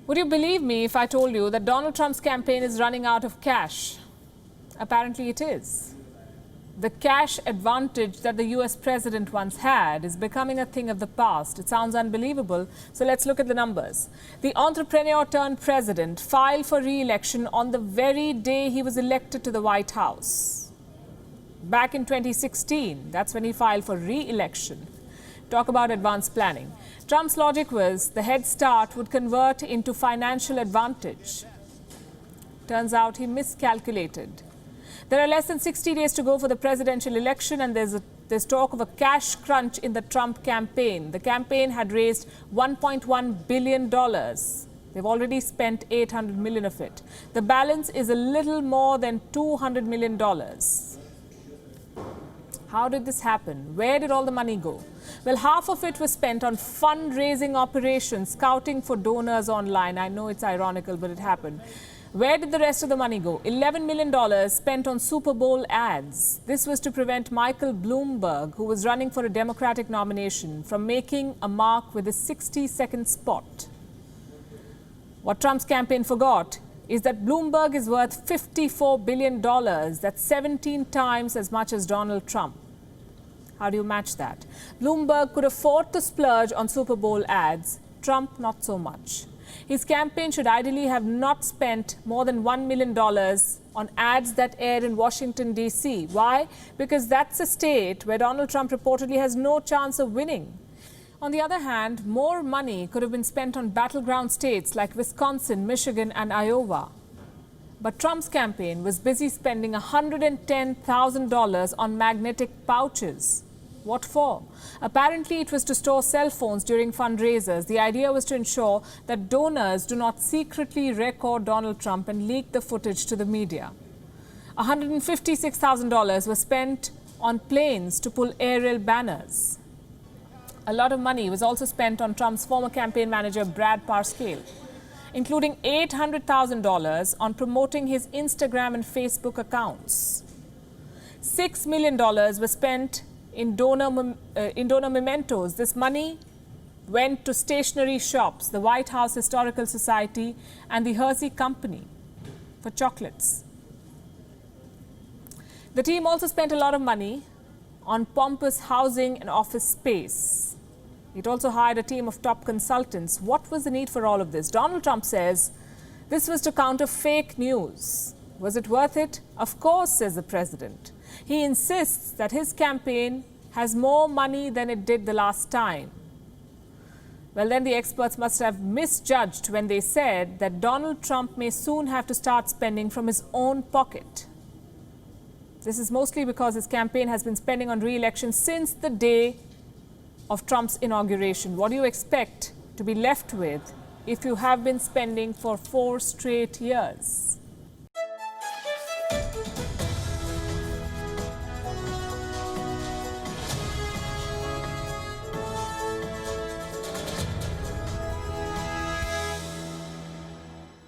Would you believe me if I told you that Donald Trump's campaign is running out of cash? Apparently it is. The cash advantage that the US president once had is becoming a thing of the past. It sounds unbelievable, so let's look at the numbers. The entrepreneur turned president filed for re-election on the very day he was elected to the White House. Back in 2016, that's when he filed for re-election. Talk about advanced planning. Trump's logic was the head start would convert into financial advantage. Turns out he miscalculated. There are less than 60 days to go for the presidential election, and there's talk of a cash crunch in the Trump campaign. The campaign had raised $1.1 billion. They've already spent $800 million of it. The balance is a little more than $200 million. How did this happen? Where did all the money go? Well, half of it was spent on fundraising operations, scouting for donors online. I know it's ironical, but it happened. Where did the rest of the money go? $11 million spent on Super Bowl ads. This was to prevent Michael Bloomberg, who was running for a Democratic nomination, from making a mark with a 60-second spot. What Trump's campaign forgot is that Bloomberg is worth $54 billion. That's 17 times as much as Donald Trump. How do you match that? Bloomberg could afford to splurge on Super Bowl ads. Trump, not so much. His campaign should ideally have not spent more than $1 million on ads that air in Washington, D.C. Why? Because that's a state where Donald Trump reportedly has no chance of winning. On the other hand, more money could have been spent on battleground states like Wisconsin, Michigan, and Iowa. But Trump's campaign was busy spending $110,000 on magnetic pouches. What for? Apparently, it was to store cell phones during fundraisers. The idea was to ensure that donors do not secretly record Donald Trump and leak the footage to the media. $156,000 was spent on planes to pull aerial banners. A lot of money was also spent on Trump's former campaign manager, Brad Parscale, including $800,000 on promoting his Instagram and Facebook accounts. $6 million was spent in donor mementos. This money went to stationery shops, the White House Historical Society, and the Hershey Company for chocolates. The team also spent a lot of money on pompous housing and office space. It also hired a team of top consultants. What was the need for all of this? Donald Trump says this was to counter fake news. Was it worth it? Of course, says the president. He insists that his campaign has more money than it did the last time. Well, then the experts must have misjudged when they said that Donald Trump may soon have to start spending from his own pocket. This is mostly because his campaign has been spending on re-election since the day of Trump's inauguration. What do you expect to be left with if you have been spending for 4 straight years?